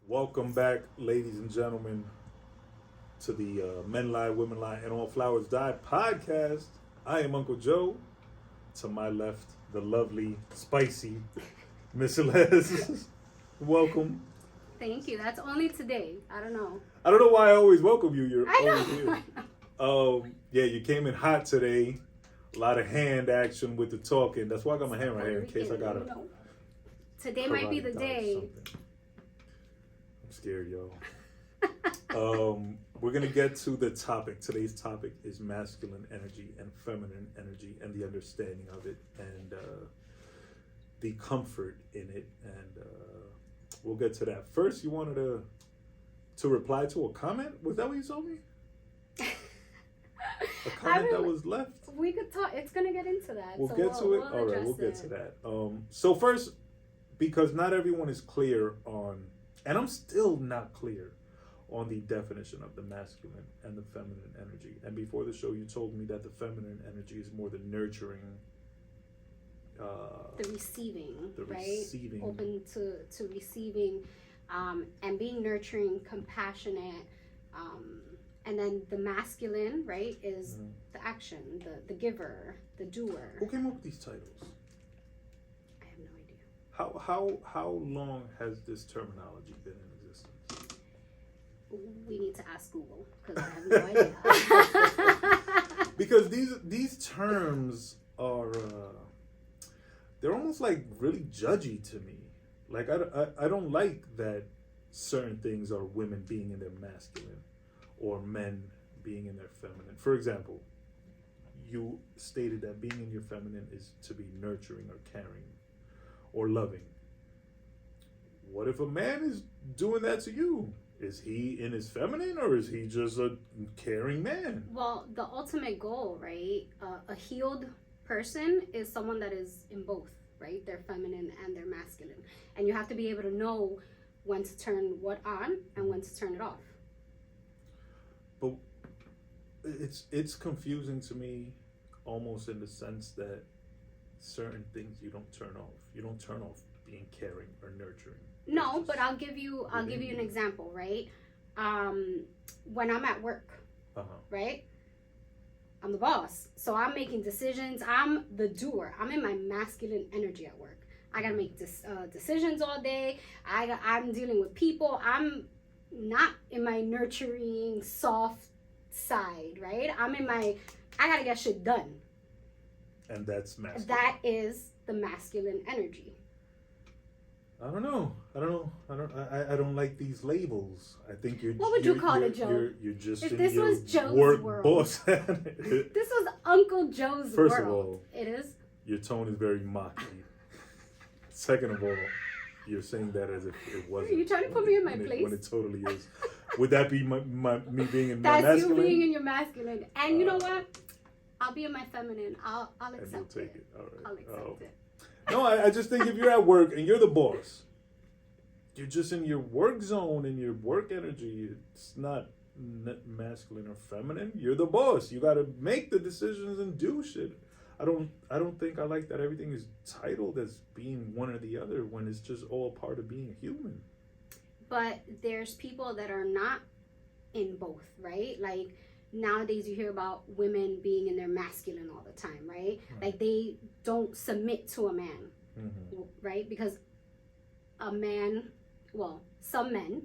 Welcome back, ladies and gentlemen, to the Men Lie, Women Lie, and All Flowers Die podcast. I am Uncle Joe. To my left, the lovely, spicy Miss Les. Welcome. Thank you. That's only today. I don't know. I don't know why I always welcome you. You're I always know. here. Yeah, you came in hot today. A lot of hand action with the talking. That's why I got my hand right here in case I gotta. Today might be the day. I'm scared, yo. We're gonna get to the topic. Today's topic is masculine energy and feminine energy and the understanding of it and the comfort in it. And we'll get to that. First, you wanted to reply to a comment? Was that what you told me? A comment that was left? We could talk. It's gonna get into that. We'll get to it. All right, we'll get to that. So first, because not everyone is clear on, and I'm still not clear on the definition of the masculine and the feminine energy. And before the show, you told me that the feminine energy is more the nurturing, the receiving, right? Receiving. Open to receiving, and being nurturing, compassionate, and then the masculine, right, is the action, the giver, the doer. Who came up with these titles? I have no idea. How long has this terminology been in existence? We need to ask Google because I have no idea. Because these terms are they're almost like really judgy to me. Like I don't like that certain things are women being in their masculine or men being in their feminine. For example, you stated that being in your feminine is to be nurturing or caring or loving. What if a man is doing that to you? Is he in his feminine or is he just a caring man? Well, the ultimate goal, right? A healed person is someone that is in both, right? Their feminine and their masculine. And you have to be able to know when to turn what on and when to turn it off. But it's confusing to me almost in the sense that certain things you don't turn off. You don't turn off being caring or nurturing. No, but I'll give you an example, right? When I'm at work, right? I'm the boss, so I'm making decisions. I'm the doer. I'm in my masculine energy at work. I gotta make decisions all day. I'm dealing with people. I'm not in my nurturing, soft side, right? I gotta get shit done. And that's masculine. That is the masculine energy. I don't know. I don't like these labels. I think you're. What would you call it, Joe? You're just if in this your was Joe's work world. boss. This was Uncle Joe's First world. of all, it is. Your tone is very mocking. Second of all, you're saying that as if it wasn't. Are you trying to put me in my place? When it totally is. Would that be me being in my masculine? That's you being in your masculine. And you know what? I'll be in my feminine. I'll accept and you'll take it. All right. I'll accept it. No, I just think if you're at work and you're the boss, you're just in your work zone and your work energy. It's not masculine or feminine. You're the boss. You got to make the decisions and do shit. I don't think I like that everything is titled as being one or the other when it's just all part of being human. But there's people that are not in both, right? Like nowadays you hear about women being in their masculine all the time, right? Like they don't submit to a man, right? Because a man, well, some men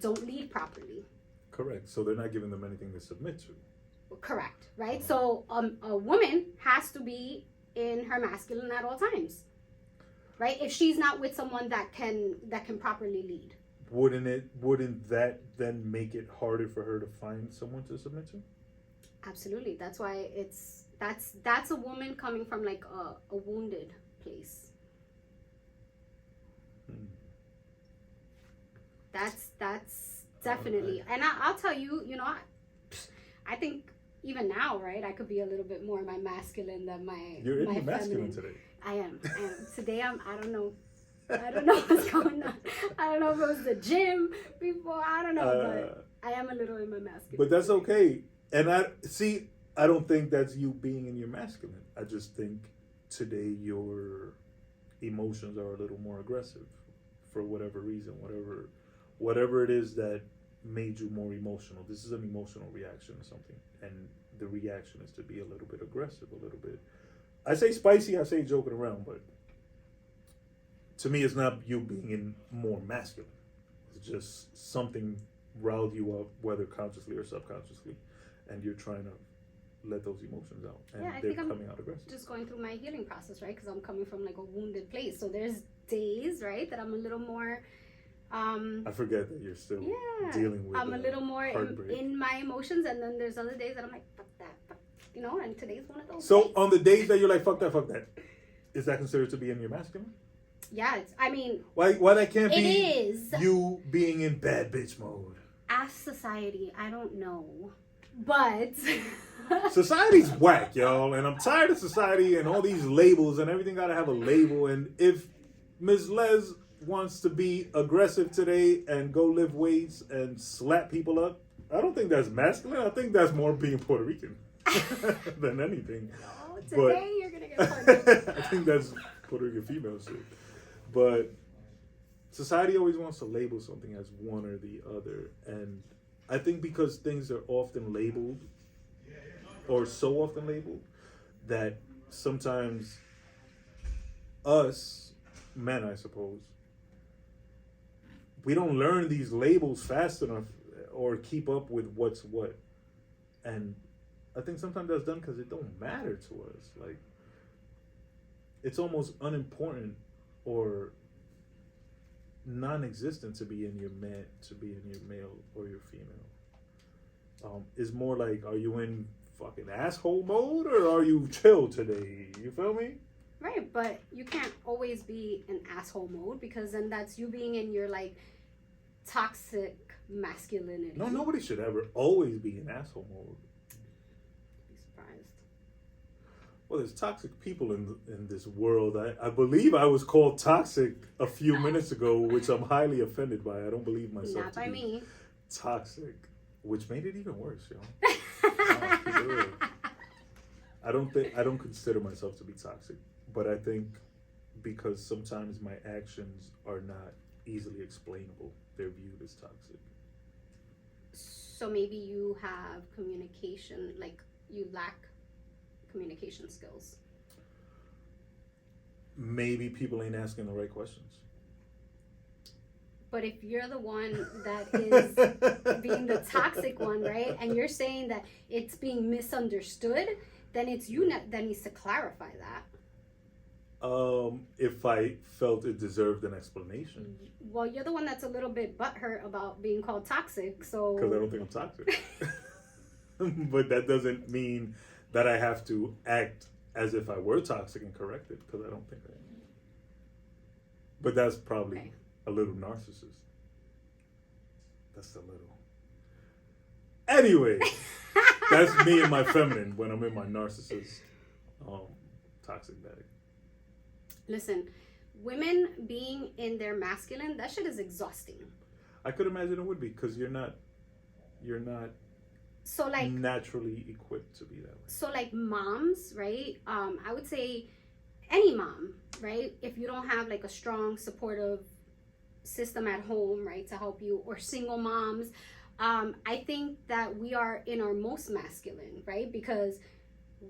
don't lead properly. Correct. So they're not giving them anything to submit to. Correct, right? So a woman has to be in her masculine at all times, right? If she's not with someone that can properly lead. Wouldn't that then make it harder for her to find someone to submit to? Absolutely. That's why that's a woman coming from like a wounded place. That's definitely, and I'll tell you, I think even now, right? I could be a little bit more my masculine than my. You're in my your masculine feminine. today. I am. Today I don't know. I don't know what's going on. I don't know if it was the gym before. I don't know, but I am a little in my masculine. But that's okay. And I don't think that's you being in your masculine. I just think today your emotions are a little more aggressive for whatever reason, whatever it is that made you more emotional. This is an emotional reaction or something, and the reaction is to be a little bit aggressive, a little bit. I say spicy, I say joking around, but to me, it's not you being more masculine. It's just something riled you up, whether consciously or subconsciously, and you're trying to let those emotions out, and they're coming out aggressive. Just going through my healing process, right? Because I'm coming from like a wounded place, so there's days, right, that I'm a little more. I forget that you're still dealing with. I'm a little more in my emotions, and then there's other days that I'm like, fuck that, you know. And today's one of those. So days. On the days that you're like, fuck that, is that considered to be in your masculine? Yeah, I mean, why that can't be? It is you being in bad bitch mode. Ask society. I don't know, but society's whack, y'all, and I'm tired of society and all these labels and everything. Got to have a label. And if Ms. Les wants to be aggressive today and go lift weights and slap people up, I don't think that's masculine. I think that's more being Puerto Rican than anything. No, today you're gonna get punished. I think that's Puerto Rican female shit. But society always wants to label something as one or the other. And I think because things are often labeled, or so often labeled, that sometimes us, men I suppose, we don't learn these labels fast enough or keep up with what's what. And I think sometimes that's done because it don't matter to us. Like, it's almost unimportant or non-existent to be in your man, to be in your male or your female. It's more like, are you in fucking asshole mode or are you chill today? You feel me? Right, but you can't always be in asshole mode, because then that's you being in your like toxic masculinity. No, nobody should ever always be in asshole mode. Be surprised. Well, there's toxic people in this world. I believe I was called toxic a few minutes ago, which I'm highly offended by. I don't believe myself Not to by be me. Toxic, which made it even worse, yo. I don't consider myself to be toxic, but I think because sometimes my actions are not easily explainable, they're viewed as toxic. So maybe you have communication, like you lack communication skills. Maybe people ain't asking the right questions. But if you're the one that is being the toxic one, right, and you're saying that it's being misunderstood, then it's you that needs to clarify that. If I felt it deserved an explanation. Well, you're the one that's a little bit butthurt about being called toxic, so... Because I don't think I'm toxic. But that doesn't mean that I have to act as if I were toxic and correct it, because I don't think I am. But that's probably a little narcissist. That's a little... Anyway, that's me and my feminine when I'm in my narcissist toxic bag. Listen, women being in their masculine, that shit is exhausting. I could imagine it would be, because you're not so like naturally equipped to be that way. So like moms, right? I would say any mom, right? If you don't have like a strong supportive system at home, right, to help you, or single moms, I think that we are in our most masculine, right? Because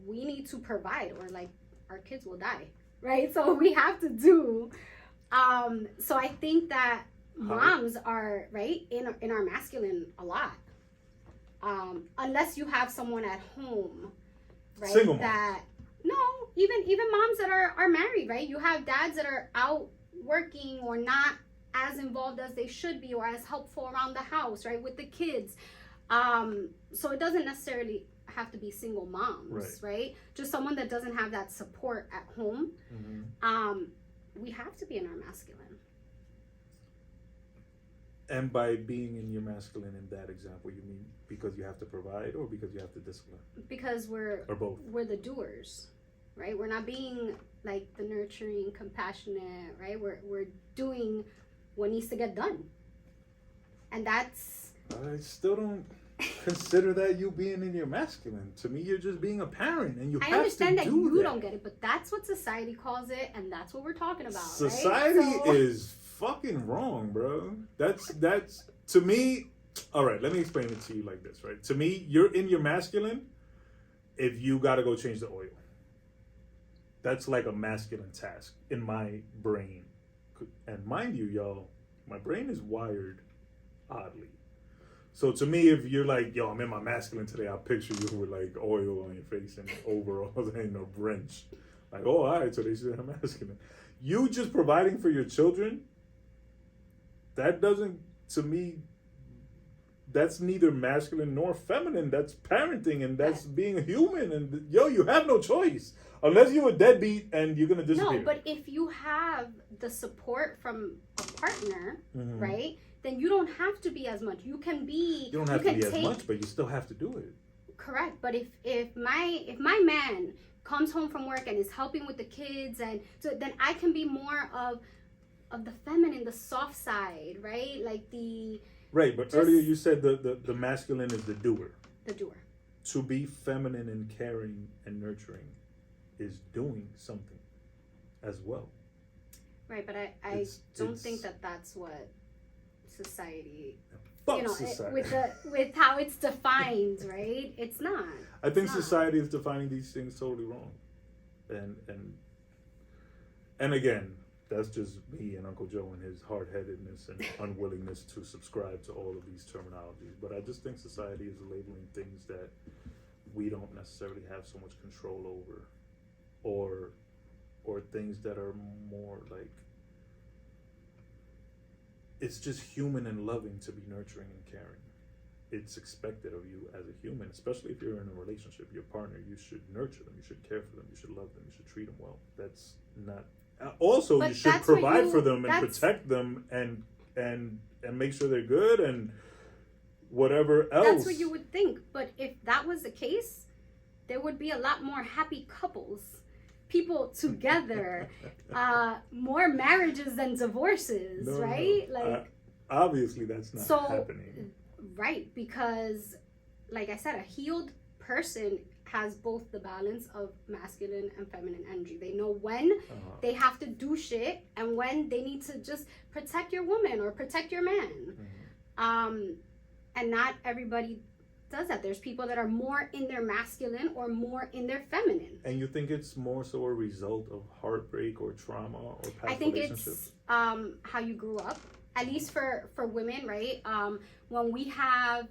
we need to provide, or like our kids will die. Right, so we have to do. So I think that moms are right in our masculine a lot. Unless you have someone at home, right? Single that no, even moms that are married, right? You have dads that are out working or not as involved as they should be, or as helpful around the house, right, with the kids. So it doesn't necessarily have to be single moms, right? Just someone that doesn't have that support at home. Mm-hmm. We have to be in our masculine. And by being in your masculine in that example, you mean because you have to provide, or because you have to discipline? Because we're the doers, right? We're not being like the nurturing, compassionate, right? We're doing what needs to get done. And that's... I still don't consider that you being in your masculine. To me, you're just being a parent, and I understand that you don't get it, but that's what society calls it, and that's what we're talking about. Society right? is fucking wrong, bro. That's to me. All right, let me explain it to you like this, right? To me, you're in your masculine if you got to go change the oil. That's like a masculine task in my brain. And mind you, y'all, my brain is wired oddly. So to me, if you're like, yo, I'm in my masculine today, I'll picture you with like oil on your face and overalls and a wrench. Like, oh, all right, so they should have masculine. You just providing for your children, that doesn't, to me, that's neither masculine nor feminine. That's parenting and that's being a human. And yo, you have no choice. Unless you're a deadbeat and you're going to disappear. No, but if you have the support from a partner, right, then you don't have to be as much. You can be... You don't have to be as much, but you still have to do it. Correct. But if my man comes home from work and is helping with the kids, and so then I can be more of the feminine, the soft side, right? Like the... Right, but earlier you said the masculine is the doer. The doer. To be feminine and caring and nurturing is doing something as well. Right, but I don't think that's what society... Fuck society. With how it's defined, right? It's not. I think society is defining these things totally wrong. And again, that's just me and Uncle Joe and his hard-headedness and unwillingness to subscribe to all of these terminologies. But I just think society is labeling things that we don't necessarily have so much control over, or things that are more like, it's just human and loving to be nurturing and caring. It's expected of you as a human, especially if you're in a relationship, your partner, you should nurture them, you should care for them, you should love them, you should treat them well. That's not... Also, but you should provide for them and protect them and make sure they're good and whatever else. That's what you would think. But if that was the case, there would be a lot more happy couples, people together, more marriages than divorces, right? No. Like, obviously, that's not happening. Right, because, like I said, a healed person has both the balance of masculine and feminine energy. They know when they have to do shit and when they need to just protect your woman or protect your man. And not everybody does that. There's people that are more in their masculine or more in their feminine. And you think it's more so a result of heartbreak or trauma or past relationships? I think it's how you grew up, at least for women, right? When we have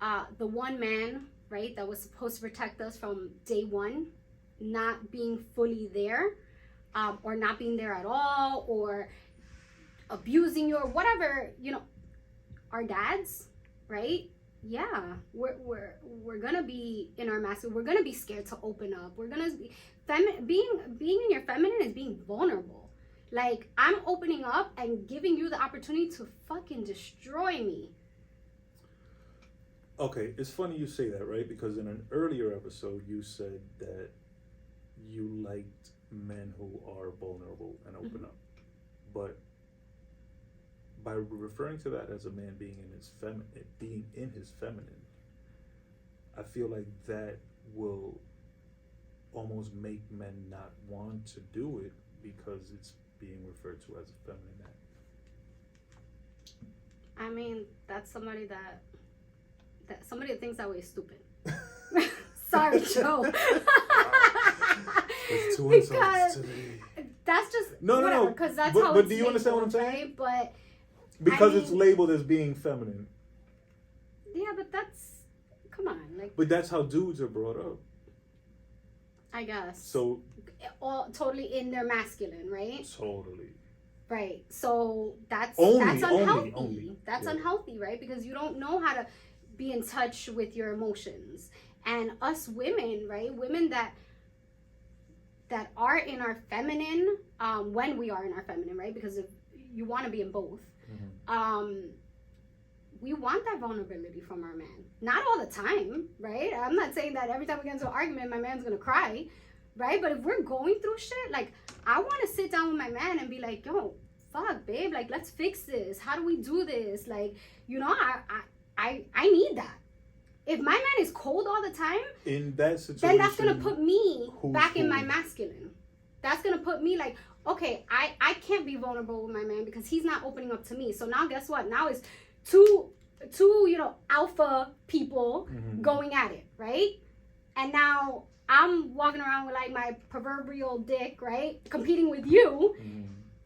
the one man, right, that was supposed to protect us from day one, not being fully there, or not being there at all, or abusing you, or whatever, our dads, right? Yeah, we're gonna be in our masculine. We're gonna be scared to open up. We're gonna be being in your feminine is being vulnerable. Like, I'm opening up and giving you the opportunity to fucking destroy me. Okay, it's funny you say that, right? Because in an earlier episode, you said that you liked men who are vulnerable and open up. But by referring to that as a man being in his feminine, I feel like that will almost make men not want to do it because it's being referred to as a feminine act. I mean, that's somebody that thinks that way is stupid. Sorry, Joe. There's two insults today. That's just no. Because that's how. But do you understand what I'm saying? Right? But because it's labeled as being feminine. Yeah, but come on, like. But that's how dudes are brought up. I guess. So. All totally in their masculine, right? Totally. Right. So that's unhealthy. That's unhealthy, right? Because you don't know how to be in touch with your emotions. And us women, right? Women that are in our feminine, when we are in our feminine, right? Because if you want to be in both, we want that vulnerability from our man. Not all the time, right? I'm not saying that every time we get into an argument, my man's gonna cry, right? But if we're going through shit, like, I want to sit down with my man and be like, yo, fuck, babe, like, let's fix this. How do we do this? Like, I need that. If my man is cold all the time, in that situation, then that's gonna put me back in my masculine. That's gonna put me like, okay, I can't be vulnerable with my man because he's not opening up to me. So now guess what? Now it's two alpha people going at it, right? And now I'm walking around with like my proverbial dick, right? Competing with you.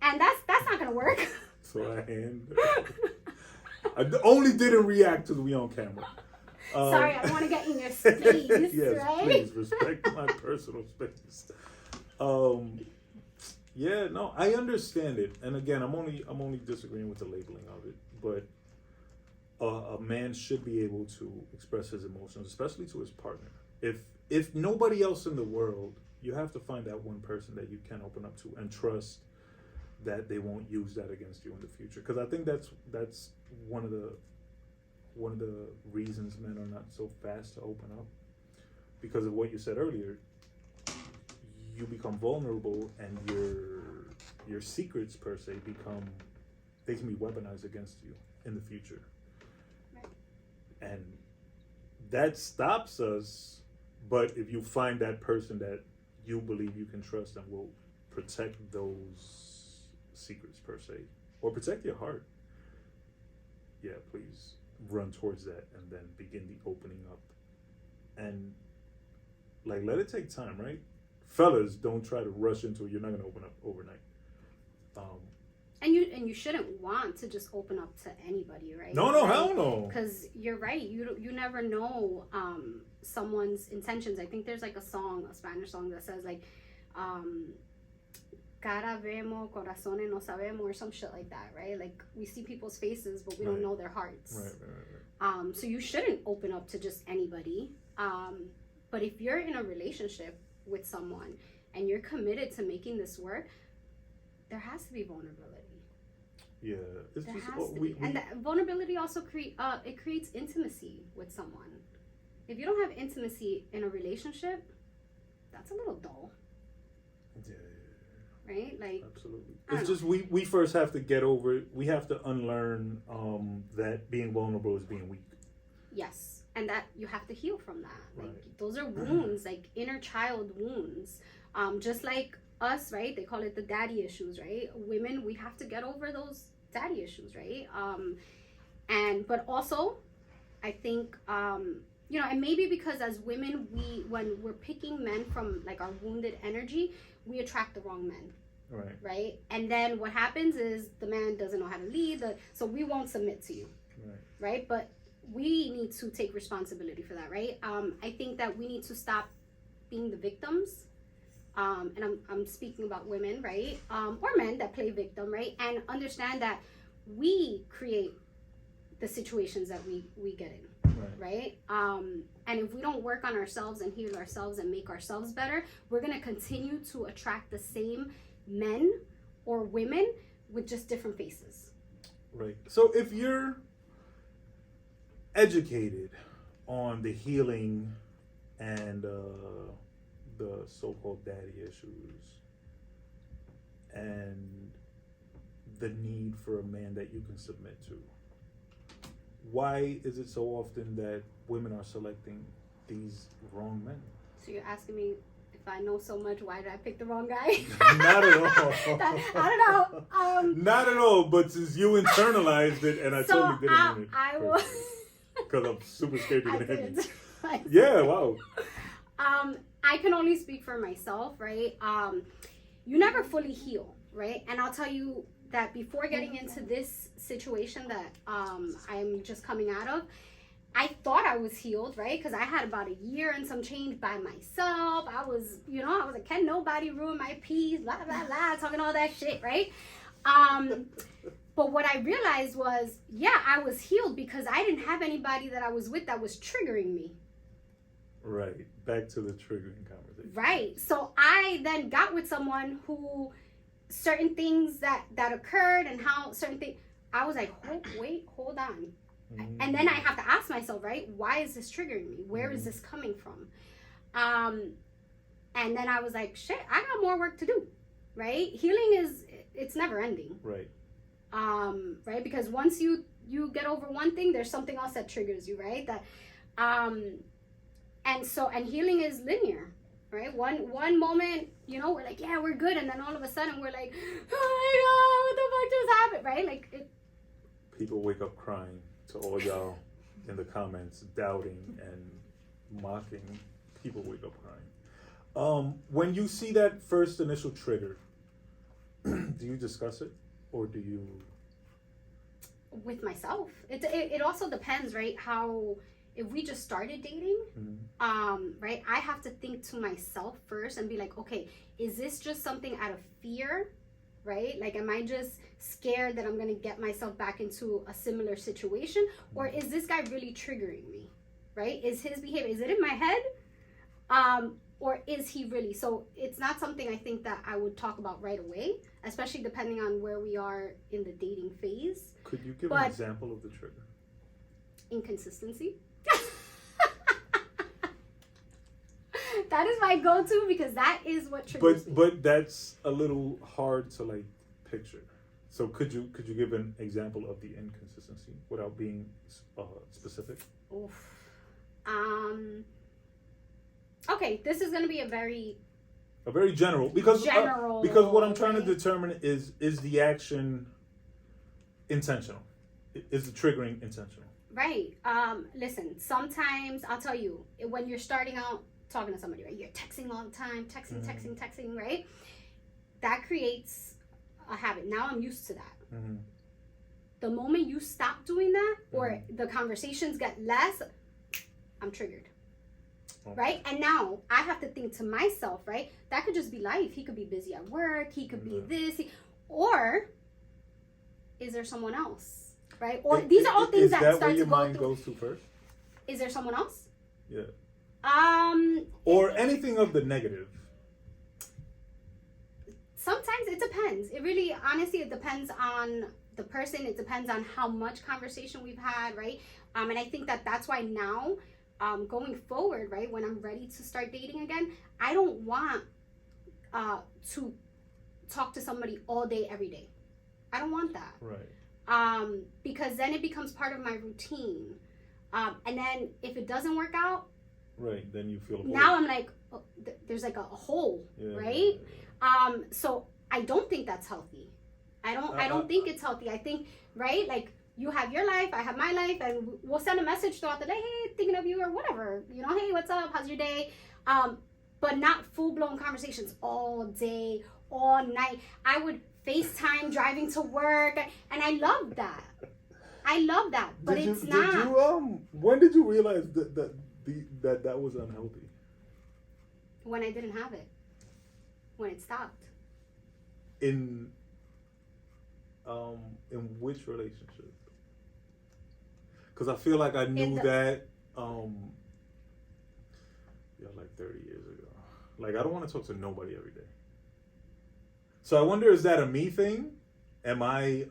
And that's not gonna work. So I only didn't react because we on camera. Sorry, I want to get in your space, yes, right? Please respect my personal space. Yeah, no, I understand it, and again, I'm only disagreeing with the labeling of it. But a man should be able to express his emotions, especially to his partner. If nobody else in the world, you have to find that one person that you can open up to and trust that they won't use that against you in the future. Because I think that's one of the reasons men are not so fast to open up, because of what you said earlier. You become vulnerable, and your secrets per se they can be weaponized against you in the future. Right. And that stops us. But if you find that person that you believe you can trust and will protect those secrets per se, or protect your heart, yeah, please run towards that and then begin the opening up. And like, let it take time, right? Fellas, don't try to rush into it. You're not going to open up overnight. And you shouldn't want to just open up to anybody, right? No, hell no. Because you're right. You never know someone's intentions. I think there's like a Spanish song that says like, cara vemos, corazones no sabemos, or some shit like that, right? Like, we see people's faces, but we don't know their hearts. Right. So you shouldn't open up to just anybody. But if you're in a relationship with someone and you're committed to making this work, there has to be vulnerability. Yeah, it's there just has to be. And that vulnerability also creates intimacy with someone. If you don't have intimacy in a relationship, that's a little dull. Yeah. Right? Like, absolutely. It's just we first have to get over it. We have to unlearn that being vulnerable is being weak. Yes. And that you have to heal from that. Like, right. Those are wounds, like inner child wounds. Just like us, right? They call it the daddy issues, right? Women, we have to get over those daddy issues, right? But also, I think, and maybe because as women, when we're picking men from like our wounded energy, we attract the wrong men. Right. Right? And then what happens is the man doesn't know how to lead, so we won't submit to you. Right? But we need to take responsibility for that, right? I think that we need to stop being the victims. And I'm speaking about women, right? Or men that play victim, right? And understand that we create the situations that we get in, right? And if we don't work on ourselves and heal ourselves and make ourselves better, we're going to continue to attract the same men or women with just different faces. Right. So if you're educated on the healing and the so-called daddy issues and the need for a man that you can submit to, why is it so often that women are selecting these wrong men? So you're asking me if I know so much, why did I pick the wrong guy? Not at all. I don't know. Not at all, but since you internalized it, and I totally didn't mean it. I will. Because I'm super scared you're going to hit me. I Yeah, wow. I can only speak for myself, right? You never fully heal, right? And I'll tell you that before getting into this situation that I'm just coming out of, I thought I was healed, right? Because I had about a year and some change by myself. I was like, can nobody ruin my peace, blah, blah, blah, talking all that shit, right? But what I realized was, yeah, I was healed because I didn't have anybody that I was with that was triggering me. Right. Back to the triggering conversation. Right. So I then got with someone who certain things that occurred and how certain things, I was like, hold on. Mm-hmm. And then I have to ask myself, right, why is this triggering me? Where is this coming from? And then I was like, shit, I got more work to do, right? Healing it's never ending. Right. Right? Because once you get over one thing, there's something else that triggers you, right? That, and healing is linear, right? One moment, you know, we're like, yeah, we're good, and then all of a sudden we're like, oh my god, what the fuck just happened, right? Like people wake up crying to all y'all in the comments, doubting and mocking. People wake up crying. When you see that first initial trigger, do you discuss it, or do you? With myself, it also depends, right? How, if we just started dating, right, I have to think to myself first and be like, okay, is this just something out of fear, right? Like, am I just scared that I'm gonna get myself back into a similar situation, or is this guy really triggering me, right? Is his behavior, is it in my head, or is he really? So it's not something I think that I would talk about right away, especially depending on where we are in the dating phase. Could you give an example of the trigger? Inconsistency. That is my go-to, because that is what triggers me. But that's a little hard to like picture. So could you give an example of the inconsistency without being specific? Oof. Okay, this is going to be a very general, because what I'm trying to determine is the action intentional? Is the triggering intentional? Right. Listen, sometimes I'll tell you, when you're starting out talking to somebody, right, you're texting all the time, texting, right? That creates a habit. Now I'm used to that. The moment you stop doing that, or the conversations get less, I'm triggered. Okay. Right? And now I have to think to myself, right? That could just be life. He could be busy at work. He could be this. Or is there someone else? Right? Or these are all things that start to go through. Is that where your mind goes to first? Is there someone else? Yeah. Or anything of the negative. Sometimes it depends. It really, honestly, it depends on the person. It depends on how much conversation we've had, right? And I think that's why now, going forward, right, when I'm ready to start dating again, I don't want to talk to somebody all day, every day. I don't want that. Right. Because then it becomes part of my routine. And then if it doesn't work out, right, then you feel now I'm like, oh, there's like a hole, right? Yeah. So I don't think that's healthy. I don't think it's healthy. I think, right, like, you have your life, I have my life, and we'll send a message throughout the day, hey, thinking of you, or whatever, you know, hey, what's up, how's your day? But not full-blown conversations all day, all night. I would FaceTime driving to work, and I love that. But it's not. When did you realize that was unhealthy? When I didn't have it. When it stopped. In which relationship? Because I feel like I knew that like 30 years ago. Like, I don't want to talk to nobody every day. So I wonder, is that a me thing? Am I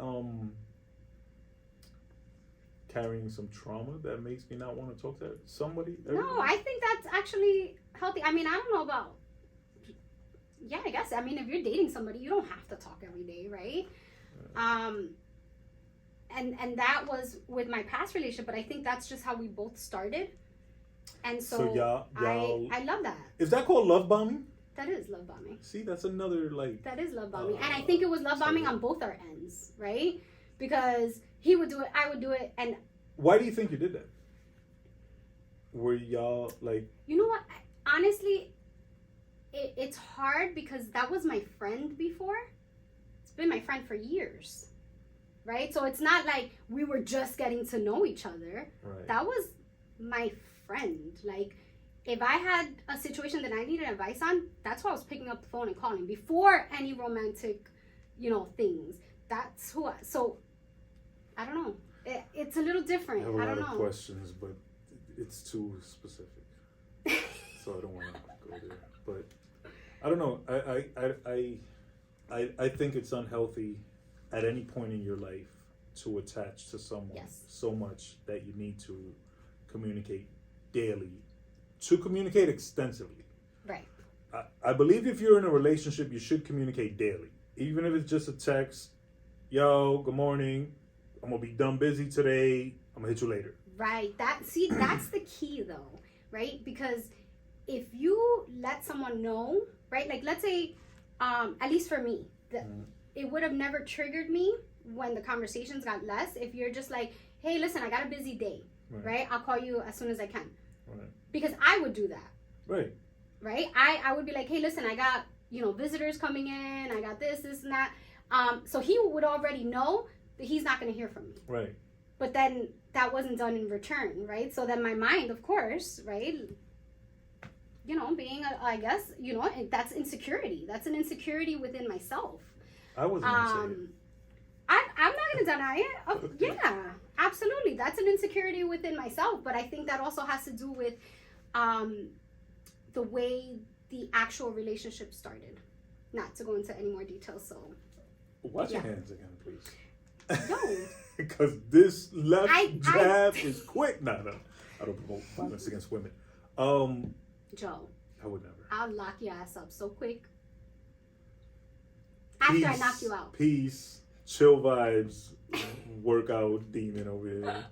carrying some trauma that makes me not want to talk to somebody every day? No, I think that's actually healthy. I mean, I don't know about... Yeah, I guess. I mean, if you're dating somebody, you don't have to talk every day, right? Yeah. And that was with my past relationship, but I think that's just how we both started. And so y'all I love that. Is that called love bombing? That is love bombing. See, that's another, like... That is love bombing. And I think it was love bombing on both our ends, right? Because he would do it, I would do it, and... Why do you think you did that? Were y'all, like... You know what? Honestly, it's hard because that was my friend before. It's been my friend for years, right? So it's not like we were just getting to know each other. Right. That was my friend. Like, if I had a situation that I needed advice on, that's why I was picking up the phone and calling before any romantic, things. That's who so I don't know. It's a little different. I have a lot of questions, but it's too specific. So I don't want to go there. But I don't know. I think it's unhealthy at any point in your life to attach to someone so much that you need to communicate daily, to communicate extensively. Right. I believe if you're in a relationship, you should communicate daily. Even if it's just a text, yo, good morning, I'm going to be done busy today, I'm going to hit you later. Right. That's the key though, right? Because if you let someone know, right? Like, let's say, at least for me, it would have never triggered me when the conversations got less. If you're just like, hey, listen, I got a busy day, right? I'll call you as soon as I can. Right. Because I would do that. Right. Right? I would be like, hey, listen, I got, visitors coming in. I got this and that. So he would already know that he's not going to hear from me. Right. But then that wasn't done in return, right? So then my mind, of course, right? Being, I guess, that's insecurity. That's an insecurity within myself. I wasn't going to say it. I'm not going to deny it. Oh, yeah, absolutely. That's an insecurity within myself. But I think that also has to do with the way the actual relationship started. Not to go into any more details. So, watch your hands again, please. No. Because this left jab is quick. No. I don't promote violence against women. Joe. I would never. I'll lock your ass up so quick. After I knock you out. Peace. Chill vibes. Workout demon over here.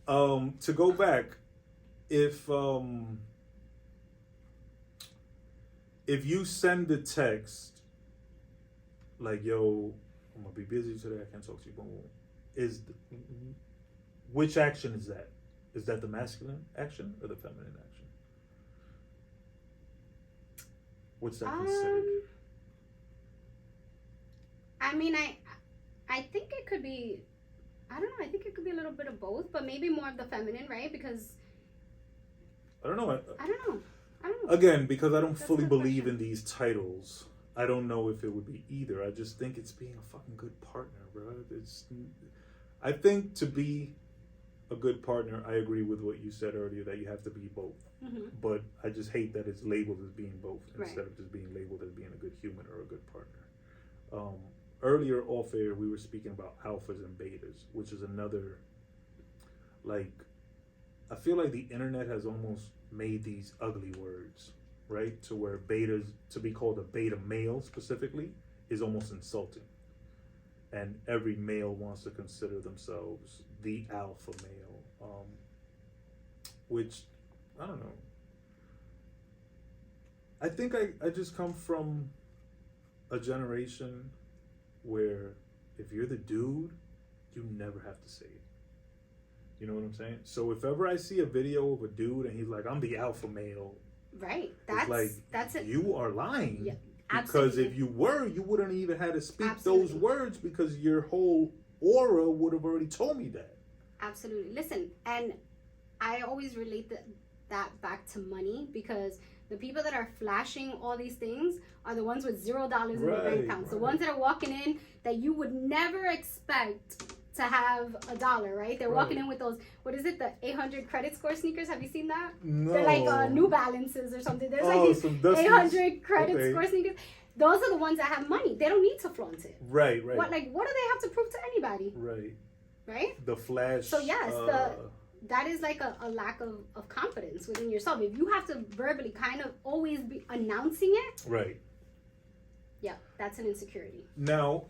To go back, if you send the text like, yo, I'm gonna be busy today, I can't talk to you, boom, which action is that? Is that the masculine action or the feminine action? What's that considered? I mean, I think it could be, I don't know, I think it could be a little bit of both, but maybe more of the feminine, right? Because I don't know. I don't know. Again, because I don't fully believe in these titles, I don't know if it would be either. I just think it's being a fucking good partner, bro. I think to be a good partner, I agree with what you said earlier, that you have to be both. Mm-hmm. But I just hate that it's labeled as being both instead of just being labeled as being a good human or a good partner. Earlier off air, we were speaking about alphas and betas, which is another, like, I feel like the internet has almost made these ugly words, right? To where betas, to be called a beta male specifically, is almost insulting. And every male wants to consider themselves the alpha male, which, I don't know. I think I just come from a generation where if you're the dude, you never have to say it. You know what I'm saying? So if ever I see a video of a dude and he's like, I'm the alpha male. Right. That's it. You are lying. Yeah, because if you were, you wouldn't even have to speak those words because your whole aura would have already told me that. Absolutely. Listen, and I always relate that back to money because the people that are flashing all these things are the ones with $0 in their bank accounts. The ones that are walking in that you would never expect to have $1, right? They're walking in with those, what is it, the 800 credit score sneakers? Have you seen that? No. They're like New Balances or something. There's like these 800 credit score sneakers. Those are the ones that have money. They don't need to flaunt it. Right. What do they have to prove to anybody? Right? The flash. So yes, that is like a lack of confidence within yourself. If you have to verbally kind of always be announcing it. Right. Yeah, that's an insecurity. Now,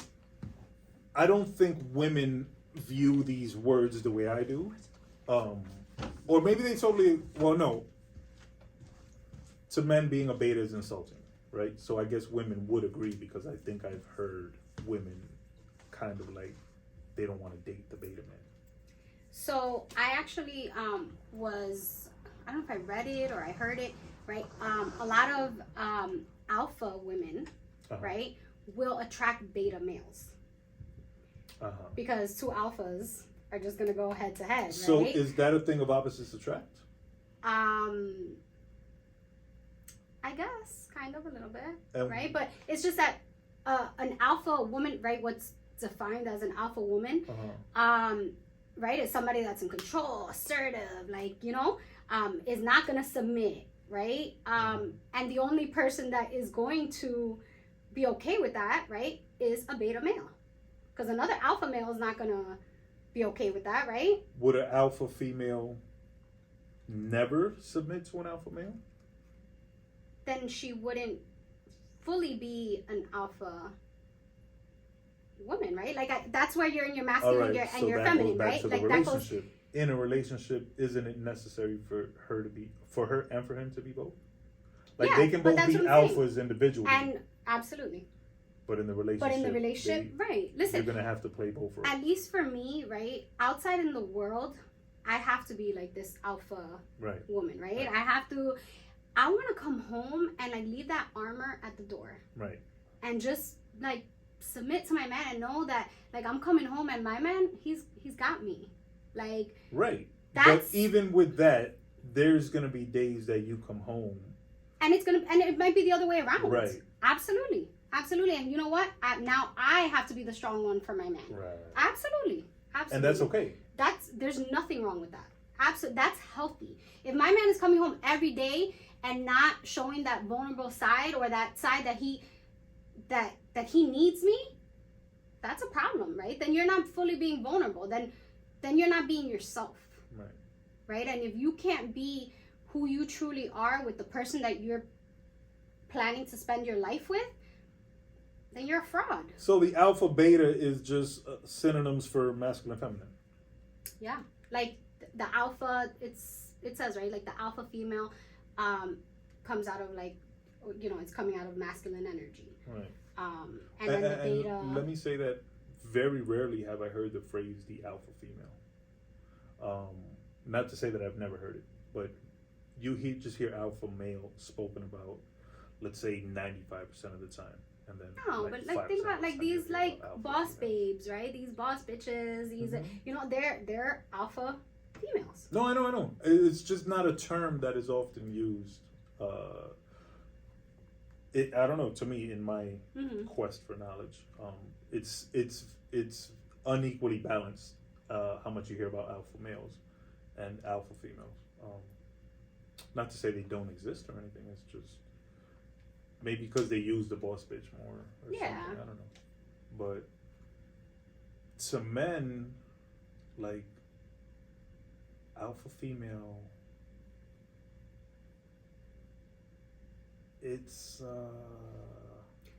I don't think women view these words the way I do. Or maybe they totally, no. To men, being a beta is insulting, right? So I guess women would agree because I think I've heard women kind of like, they don't want to date the beta man. So I actually was, I don't know if I read it or I heard it, right? A lot of alpha women, right, will attract beta males. Because two alphas are just going to go head to head, right? So is that a thing of opposites attract? I guess, kind of a little bit, right? But it's just that an alpha woman, right, what's defined as an alpha woman, right, is somebody that's in control, assertive, like, is not going to submit, right? And the only person that is going to be okay with that, right, is a beta male. Because another alpha male is not going to be okay with that, right? Would an alpha female never submit to an alpha male? Then she wouldn't fully be an alpha woman, right? Like that's where you're in your masculine and your feminine, right? Like that goes. In a relationship, isn't it necessary for her and for him to be both? Like they can both be alphas individually. And absolutely. But in the relationship, right. Listen, you're gonna have to play both roles. At least for me, right? Outside in the world, I have to be like this alpha woman, right? I want to come home and like leave that armor at the door. Right. And just like submit to my man and know that like I'm coming home and my man, he's got me. Like right. But even with that, there's gonna be days that you come home. And it might be the other way around. Right. Absolutely. And you know what? Now I have to be the strong one for my man. Right. Absolutely. And that's okay. There's nothing wrong with that. Absolutely. That's healthy. If my man is coming home every day and not showing that vulnerable side or that side that he needs me, that's a problem, right? Then you're not fully being vulnerable. Then you're not being yourself. Right. Right? And if you can't be who you truly are with the person that you're planning to spend your life with, then you're a fraud. So the alpha beta is just synonyms for masculine and feminine. Yeah. Like the alpha, it says, right? Like the alpha female comes out of like, you know, it's coming out of masculine energy. Right. And then the beta. And let me say that very rarely have I heard the phrase the alpha female. Not to say that I've never heard it, but you just hear alpha male spoken about, let's say 95% of the time. And then but like think about like these like boss babes, right? These boss bitches, these you know, they're alpha females. No, I know. It's just not a term that is often used. I don't know. To me, in my quest for knowledge, it's unequally balanced. How much you hear about alpha males and alpha females. Not to say they don't exist or anything. It's just maybe because they use the boss bitch more. Or something. I don't know. But to men, like alpha female, it's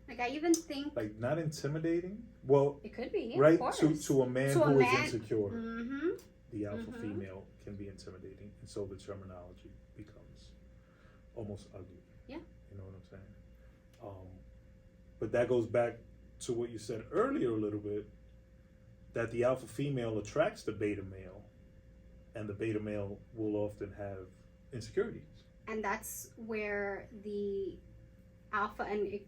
like I even think like not intimidating. Well, it could be right to a man who is insecure. Mm-hmm. The alpha female can be intimidating, and so the terminology becomes almost ugly. Yeah, you know what I'm saying. But that goes back to what you said earlier a little bit, that the alpha female attracts the beta male, and the beta male will often have insecurities. And that's where the alpha, and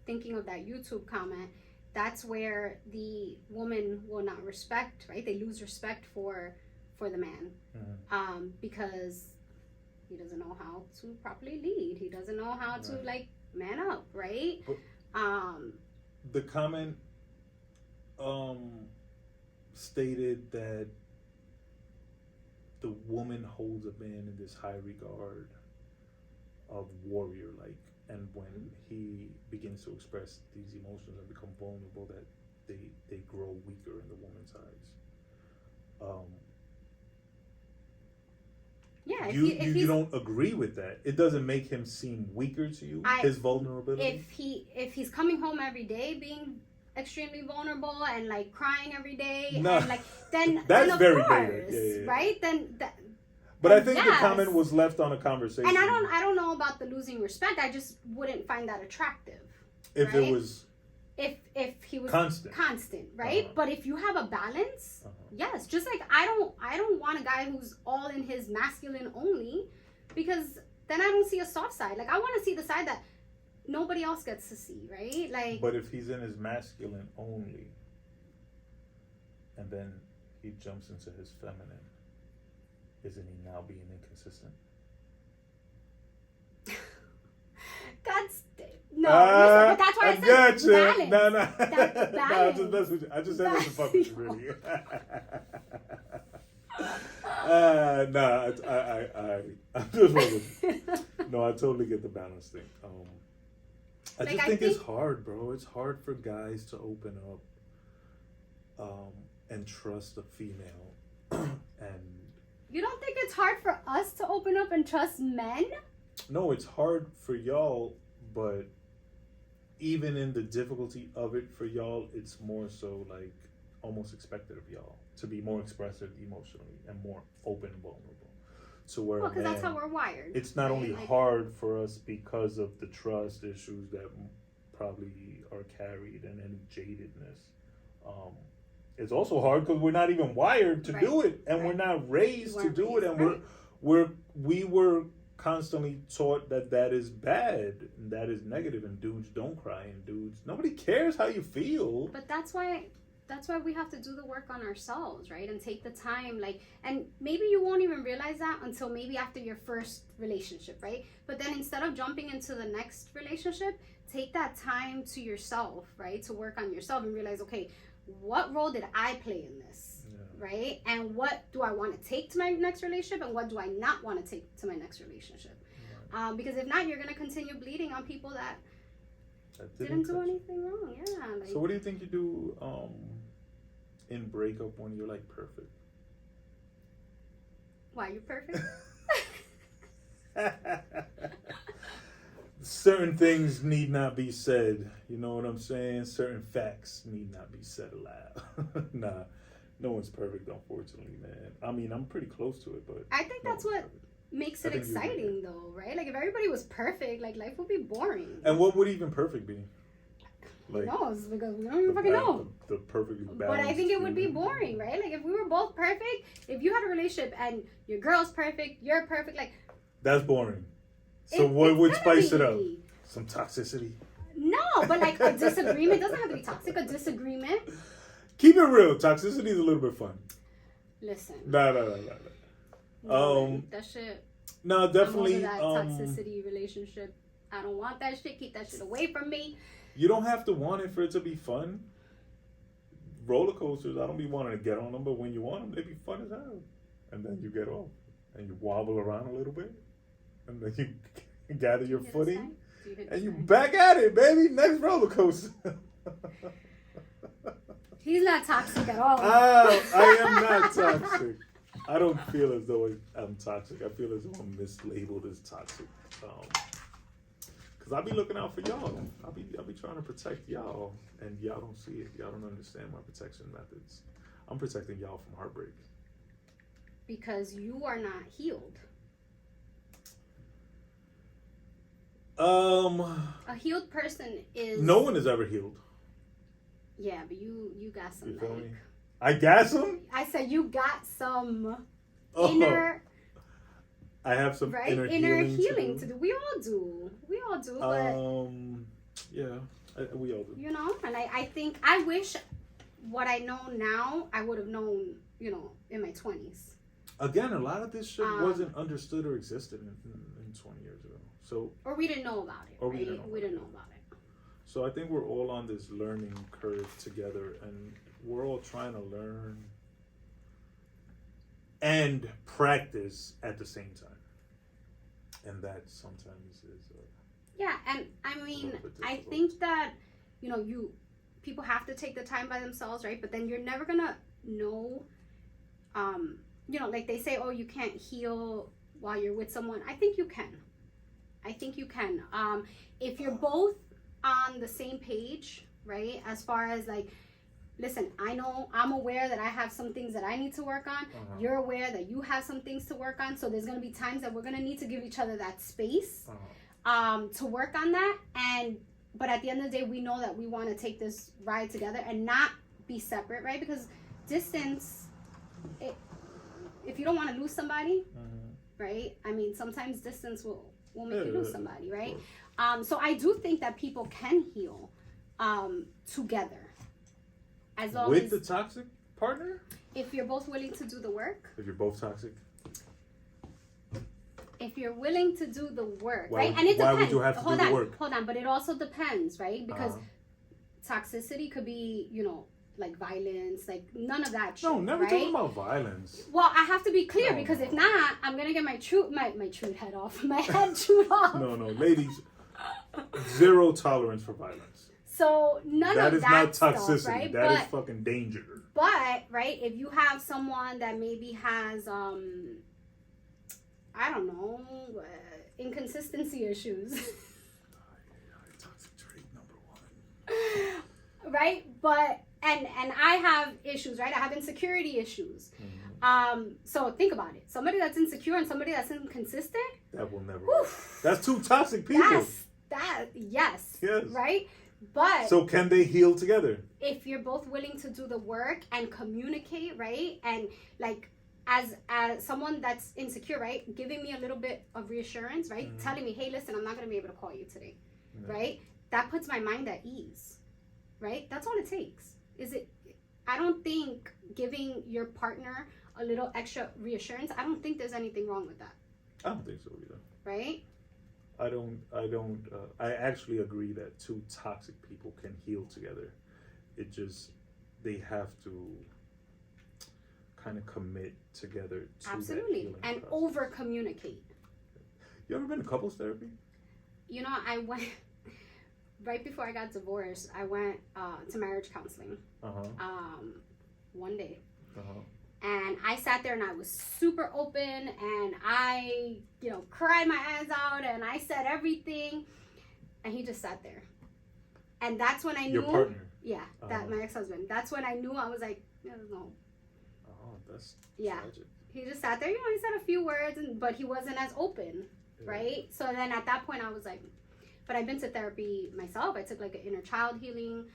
thinking of that YouTube comment, that's where the woman will not respect, right? They lose respect for the man, because he doesn't know how to properly lead. He doesn't know how to like man up, right? But the comment stated that the woman holds a man in this high regard of warrior-like, and when he begins to express these emotions and become vulnerable, that they grow weaker in the woman's eyes. Yeah, you don't agree with that. It doesn't make him seem weaker to you. His vulnerability. If he's coming home every day being extremely vulnerable and like crying every day, and like then that's then of very course, beta. right? Then but I think the comment was left on a conversation. And I don't know about the losing respect. I just wouldn't find that attractive. If it was. If he was constant, right? But if you have a balance, yes. Just like I don't want a guy who's all in his masculine only, because then I don't see a soft side. Like I want to see the side that nobody else gets to see, right? Like. But if he's in his masculine only, and then he jumps into his feminine, isn't he now being inconsistent? No, but that's why I said balance. No. Balance. I just said that to fuck with you, really. I just wasn't. No, I totally get the balance thing. I just think it's hard, bro. It's hard for guys to open up and trust a female. And you don't think it's hard for us to open up and trust men? No, it's hard for y'all, but even in the difficulty of it for y'all, it's more so like almost expected of y'all to be more expressive emotionally and more open and vulnerable. to where because that's how we're wired. It's not only hard for us because of the trust issues that probably are carried and any jadedness. It's also hard because we're not even wired to do it, and we're not raised to do it, and we were constantly taught that is bad and that is negative, and dudes don't cry, and nobody cares how you feel. But that's why we have to do the work on ourselves, right? And take the time, and maybe you won't even realize that until maybe after your first relationship, right? But then instead of jumping into the next relationship, take that time to yourself, right? To work on yourself and realize, okay, what role did I play in this, right? And what do I want to take to my next relationship, and what do I not want to take to my next relationship? Right. Because if not, you're going to continue bleeding on people that didn't do anything wrong. Yeah. So what do you think you do in breakup when you're like perfect? Why, you're perfect? Certain things need not be said. You know what I'm saying? Certain facts need not be said aloud. Nah, no one's perfect, unfortunately, man. I mean, I'm pretty close to it, but I think that's what makes it exciting, though, right? Like, if everybody was perfect, like, life would be boring. And what would even perfect be? Like, who knows? Because we don't even fucking know. The perfectly balanced. But I think it would be boring, right? Like, if we were both perfect, if you had a relationship and your girl's perfect, you're perfect, like... That's boring. So what would spice it up? Some toxicity? No, but like a disagreement. Doesn't have to be toxic. A disagreement. Keep it real. Toxicity is a little bit fun. Listen. No. That shit. No, definitely. I'm over that toxicity relationship. I don't want that shit. Keep that shit away from me. You don't have to want it for it to be fun. Roller coasters, I don't be wanting to get on them, but when you want them, they be fun as hell. And then you get off. And you wobble around a little bit. And then you gather your footing. And you back at it, baby. Next roller coaster. He's not toxic at all. I am not toxic. I don't feel as though I'm toxic. I feel as though I'm mislabeled as toxic. Because I be looking out for y'all. I be trying to protect y'all. And y'all don't see it. Y'all don't understand my protection methods. I'm protecting y'all from heartbreak. Because you are not healed. A healed person is... No one is ever healed. Yeah, but you got some. You feel me? I got some? I said you got some inner... I have some inner healing to do. We all do. But yeah, we all do. You know, and I think I wish what I know now I would have known, in my 20s. Again, a lot of this shit wasn't understood or existed in 20 years ago. So, or we didn't know about it. We didn't know about it. So I think we're all on this learning curve together, and we're all trying to learn and practice at the same time. And that sometimes is... yeah, and I mean, I think that, people have to take the time by themselves, right? But then you're never going to know, like they say, oh, you can't heal while you're with someone. I think you can. If you're both on the same page, right? As far as like, listen, I'm aware that I have some things that I need to work on. You're aware that you have some things to work on. So there's going to be times that we're going to need to give each other that space to work on that. But at the end of the day, we know that we want to take this ride together and not be separate, right? Because distance, if you don't want to lose somebody, right? I mean, sometimes distance will make you lose somebody, right? So I do think that people can heal together. As long with as the toxic partner? If you're both willing to do the work. If you're both toxic? If you're willing to do the work, why, right? And it depends. Why would you have to do the work? Hold on, but it also depends, right? Because toxicity could be, like violence, like none of that shit. No, never right? talking about violence. Well, I have to be clear because if not, I'm gonna get my head off. My head chewed off. No, ladies, zero tolerance for violence. So none of that is not toxicity. Stuff, right? That is fucking danger. But right, if you have someone that maybe has I don't know, inconsistency issues. Toxic trait number 1. Right, but and I have issues, right? I have insecurity issues. So think about it. Somebody that's insecure and somebody that's inconsistent. That will never work. That's two toxic people. Yes. Yes. Right? But so can they heal together? If you're both willing to do the work and communicate, right? And like as someone that's insecure, right? Giving me a little bit of reassurance, right? Mm-hmm. Telling me, hey, listen, I'm not going to be able to call you today, right? That puts my mind at ease, right? That's all it takes. I don't think giving your partner a little extra reassurance, I don't think there's anything wrong with that. I don't think so either. Right? I actually agree that two toxic people can heal together. They have to kind of commit together to absolutely that and over communicate. You ever been to couples therapy? You know, I went right before I got divorced. I went to marriage counseling. One day. And I sat there and I was super open and I, cried my eyes out and I said everything. And he just sat there. And that's when I knew. Your partner? Yeah, my ex-husband. That's when I knew. I was like, no. Oh, that's tragic. He just sat there. He said a few words, but he wasn't as open, right? So then at that point I was like, but I've been to therapy myself. I took like an inner child healing.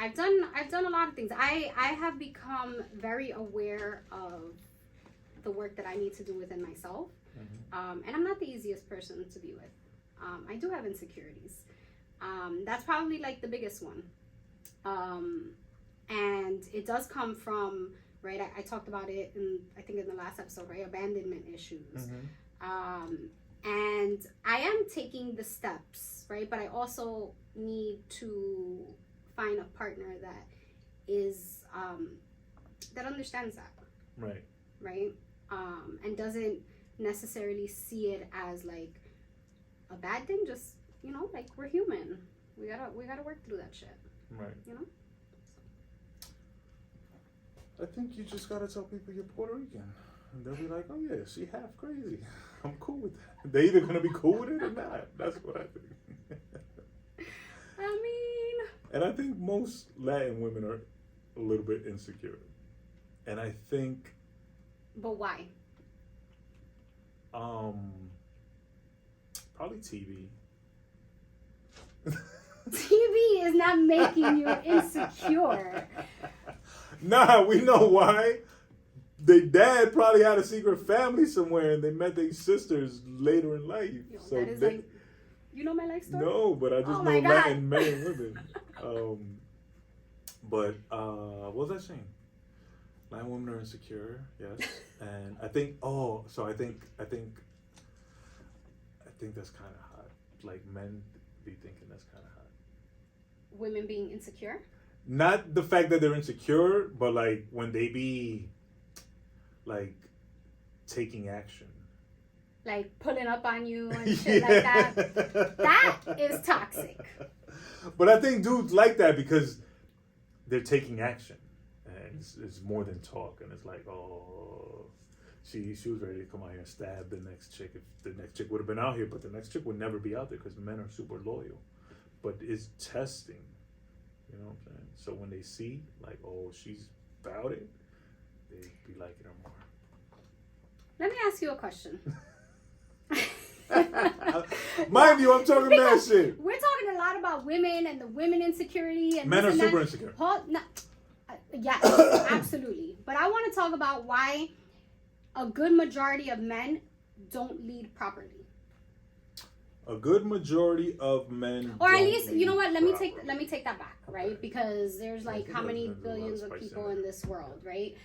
I've done a lot of things. I have become very aware of the work that I need to do within myself. Mm-hmm. And I'm not the easiest person to be with. I do have insecurities. That's probably like the biggest one. And it does come from, right, I talked about it I think in the last episode, right, abandonment issues. Mm-hmm. And I am taking the steps, right, but I also need to find a partner that is that understands that, right, and doesn't necessarily see it as like a bad thing. Just like we're human, we gotta work through that shit, right? I think you just gotta tell people you're Puerto Rican, and they'll be like, oh yeah, she half crazy. I'm cool with that. They're either gonna be cool with it or not. That's what I think. I mean, and I think most Latin women are a little bit insecure. And I think... But why? Probably TV. TV is not making you insecure. Nah, we know why. Their dad probably had a secret family somewhere and they met their sisters later in life. So that is like... You know my life story? No, but I just know Latin men and women. But what was I saying? Latin women are insecure, yes. And I think I think that's kind of hot. Like men be thinking that's kind of hot. Women being insecure? Not the fact that they're insecure, but like when they be like taking action. Like pulling up on you and shit like that. That is toxic. But I think dudes like that because they're taking action. And it's more than talk. And it's like, oh, she was ready to come out here and stab the next chick. If the next chick would have been out here, but the next chick would never be out there because men are super loyal. But it's testing. You know what I'm saying? So when they see, like, oh, she's about it, they be liking her more. Let me ask you a question. Mind you, I'm talking mad shit. We're talking a lot about women and the women insecurity and men are super insecure. Yes, absolutely. But I want to talk about why a good majority of men don't lead properly. A good majority of men, or at least, you know what? Let me take that back, right? Okay. Because there's like how many billions of people in this world, right?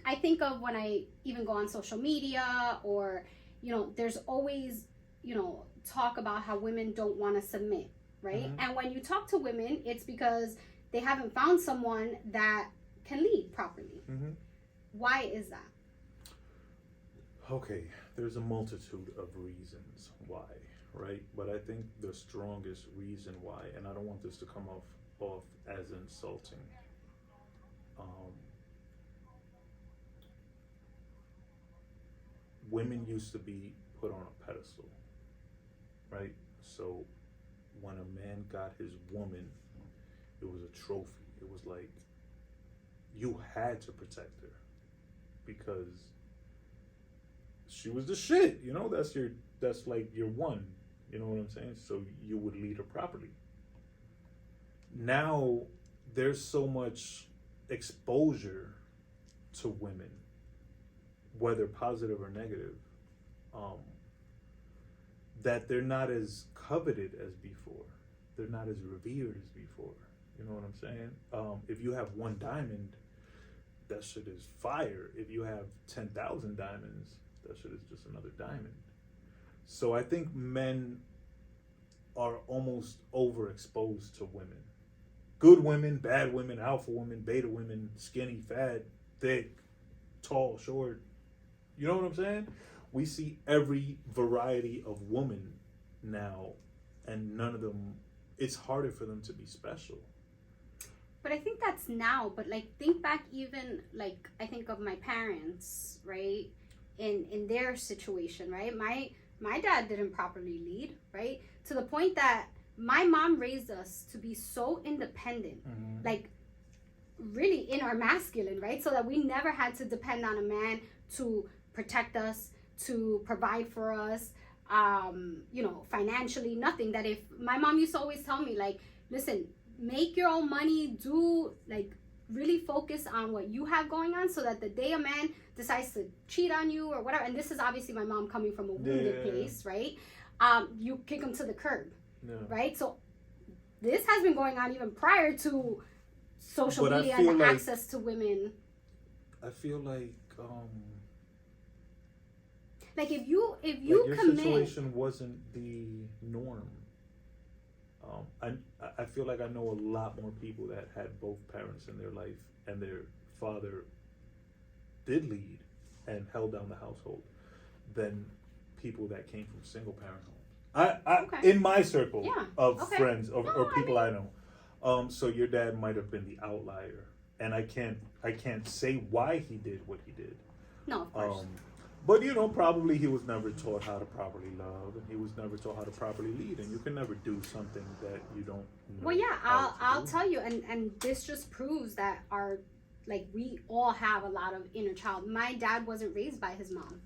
I think of when I even go on social media or, there's always, talk about how women don't want to submit, right? Mm-hmm. And when you talk to women, it's because they haven't found someone that can lead properly. Mm-hmm. Why is that? Okay, there's a multitude of reasons why, right? But I think the strongest reason why, and I don't want this to come off as insulting, women used to be put on a pedestal, right? So when a man got his woman, it was a trophy. It was like you had to protect her because she was the shit. You know, that's like your one. You know what I'm saying? So you would lead her properly. Now there's so much exposure to women, whether positive or negative, that they're not as coveted as before. They're not as revered as before. You know what I'm saying? If you have one diamond, that shit is fire. If you have 10,000 diamonds, that shit is just another diamond. So I think men are almost overexposed to women. Good women, bad women, alpha women, beta women, skinny, fat, thick, tall, short. You know what I'm saying? We see every variety of woman now, and none of them, it's harder for them to be special. But I think that's now, but like think back even like I think of my parents, right? In their situation, right? My dad didn't properly lead, right? To the point that my mom raised us to be so independent, like really in our masculine, right? So that we never had to depend on a man to protect us, to provide for us, you know, financially, nothing. That if my mom used to always tell me, like, listen, make your own money, do like really focus on what you have going on, so that the day a man decides to cheat on you or whatever, and this is obviously my mom coming from a wounded place, right? You kick him to the curb, right? So this has been going on even prior to social media and the like, access to women. I feel like if you like your commit, situation wasn't the norm. I feel like I know a lot more people that had both parents in their life and their father did lead and held down the household than people that came from single parent homes. I in my circle of friends or people I know. So your dad might have been the outlier, and I can't say why he did what he did. No, of course. But you know, probably he was never taught how to properly love, and he was never taught how to properly lead, and you can never do something that you don't know. Well, yeah, I'll tell you, and this just proves that we all have a lot of inner child. My dad wasn't raised by his mom.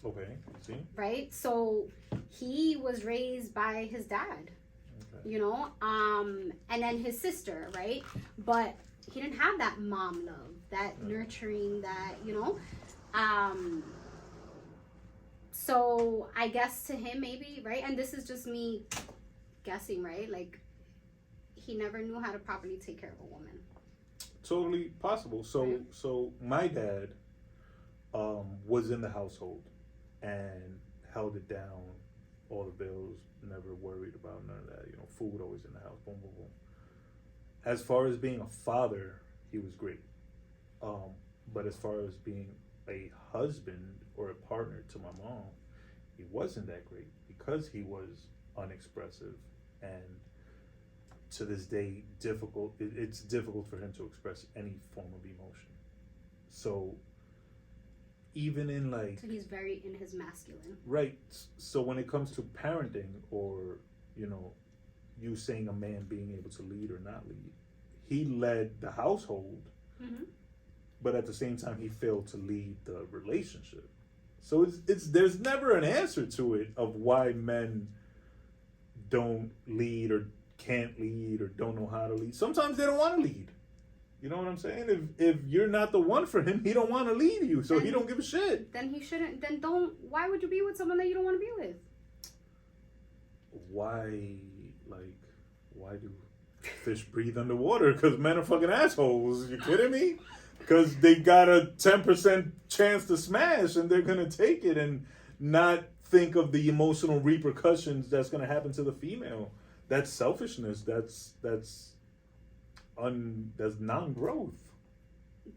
Okay, see? Right? So he was raised by his dad. Okay. You know, and then his sister, right? But he didn't have that mom love, that nurturing, that, you know. So I guess to him maybe, right? And this is just me guessing, right? Like he never knew how to properly take care of a woman. Totally possible. So my dad was in the household and held it down, all the bills, never worried about none of that. You know, food always in the house, boom, boom, boom. As far as being a father, he was great. But as far as being a husband or a partner to my mom, he wasn't that great because he was unexpressive, and to this day it's difficult for him to express any form of emotion. So even in like, so he's very in his masculine, right? So when it comes to parenting, or you know, you saying a man being able to lead or not lead, he led the household, but at the same time he failed to lead the relationship. So it's there's never an answer to it of why men don't lead or can't lead or don't know how to lead. Sometimes they don't want to lead. You know what I'm saying? If you're not the one for him, he don't want to lead you, so he don't give a shit. Then he shouldn't. Then don't. Why would you be with someone that you don't want to be with? Why do fish breathe underwater? Because men are fucking assholes. You kidding me? Because they got a 10% chance to smash, and they're gonna take it and not think of the emotional repercussions that's gonna happen to the female. That's selfishness. That's non-growth.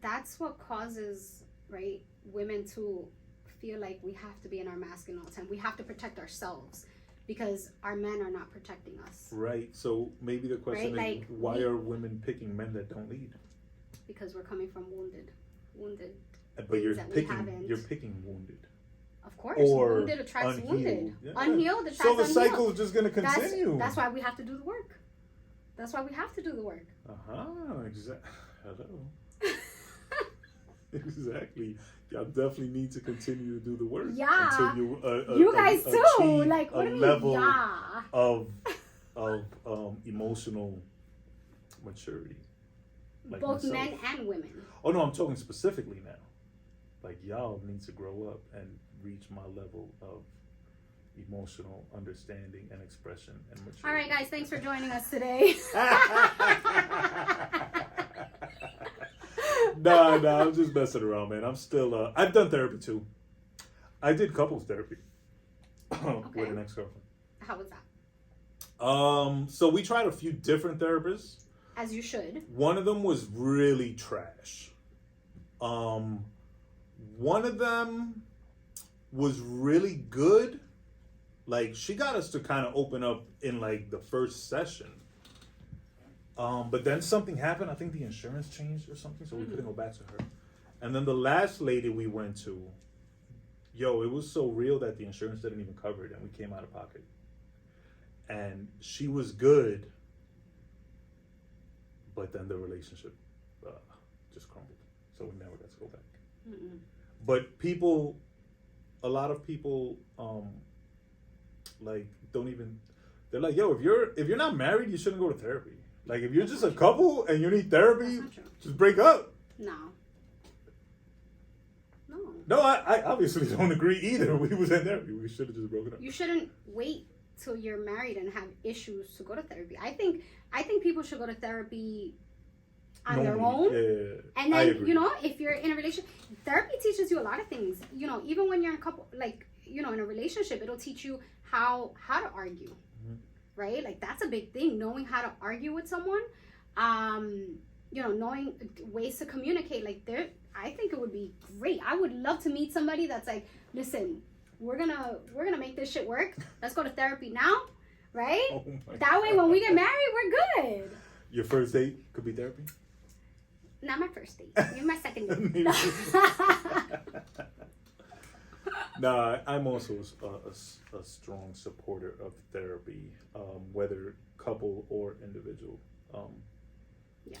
That's what causes, right, women to feel like we have to be in our masculine all the time. We have to protect ourselves because our men are not protecting us. Right. So maybe the question is, why are women picking men that don't lead? Because we're coming from wounded. But you're picking wounded. Of course, wounded attracts unhealed. Wounded. Yeah. Unhealed attracts unhealed. So the unhealed. cycle is just going to continue. That's why we have to do the work. That's why we have to do the work. Exactly. Hello. Exactly. Y'all definitely need to continue to do the work. Yeah. Until you guys too. Like, what do you mean? Level Yeah. of emotional maturity. Like both myself. men and women. Oh no, I'm talking specifically now. Like y'all need to grow up and reach my level of emotional understanding and expression and maturity. All right, guys, thanks for joining us today. Nah, I'm just messing around, man. I'm still, I've done therapy too. I did couples therapy with an ex-girlfriend. How was that? So we tried a few different therapists. As you should. One of them was really trash. One of them was really good. Like, she got us to kind of open up in like the first session. But then something happened. I think the insurance changed or something, so we couldn't go back to her. And then the last lady we went to, it was so real that the insurance didn't even cover it, and we came out of pocket. And she was good, but then the relationship just crumbled, so we never got to go back. Mm-mm. But a lot of people, like don't even. They're like, if you're not married, you shouldn't go to therapy. Like, if you're just a couple and you need therapy, just break up. No, I obviously don't agree either. We was in therapy. We should have just broken up. You shouldn't wait till you're married and have issues to go to therapy. I think people should go to therapy on their own. Yeah. And then, if you're in a relationship, therapy teaches you a lot of things. Even when you're in a couple, like, in a relationship, it'll teach you how to argue. Right? Like, that's a big thing, knowing how to argue with someone, knowing ways to communicate. Like, I think it would be great. I would love to meet somebody that's like, listen, we're gonna make this shit work. Let's go to therapy now, right? Oh that way, when we get married, we're good. Your first date could be therapy? Not my first date. Maybe my second date. Nah, I'm also a strong supporter of therapy, whether couple or individual. Yeah.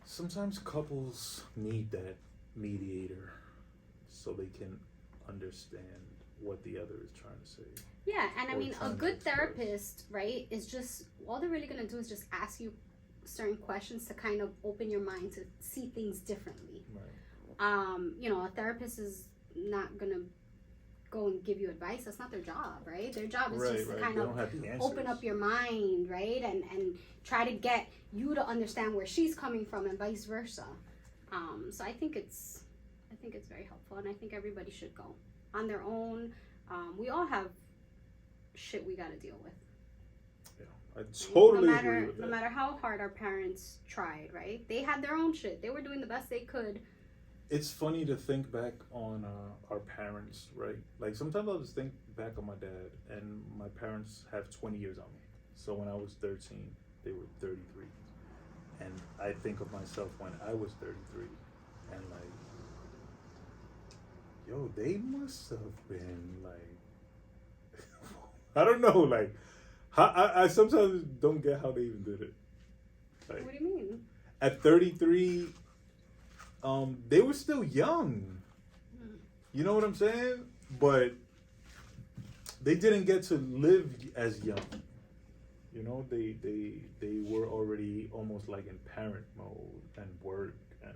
Sometimes couples need that mediator so they can understand what the other is trying to say. Yeah, and I mean, a good therapist, right, is just, all they're really going to do is just ask you certain questions to kind of open your mind to see things differently. Right. A therapist is not gonna go and give you advice. That's not their job, right? Their job is just to kind of open up your mind, right? And try to get you to understand where she's coming from and vice versa. So I think it's very helpful, and I think everybody should go on their own. We all have shit we gotta deal with. Yeah, I totally agree with that. No matter how hard our parents tried, right? They had their own shit. They were doing the best they could. It's funny to think back on our parents, right? Like, sometimes I'll just think back on my dad, and my parents have 20 years on me. So when I was 13, they were 33. And I think of myself when I was 33, and like, they must have been like, I don't know, like, I sometimes don't get how they even did it. Like, what do you mean? At 33, they were still young. You know what I'm saying? But they didn't get to live as young. They were already almost like in parent mode and work, and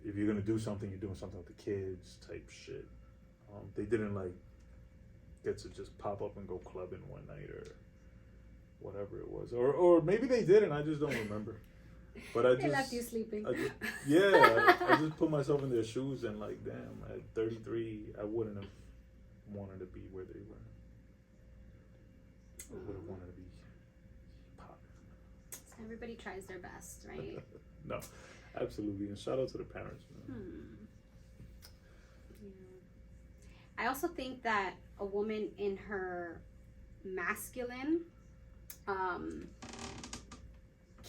if you're gonna do something, you're doing something with the kids type shit. They didn't like get to just pop up and go clubbing one night or whatever it was, or maybe they did and I just don't remember. But They left you sleeping. I just put myself in their shoes, and like, damn, at 33, I wouldn't have wanted to be where they were. I would have wanted to be popping. So everybody tries their best, right? No, absolutely. And shout out to the parents, man. Yeah. I also think that a woman in her masculine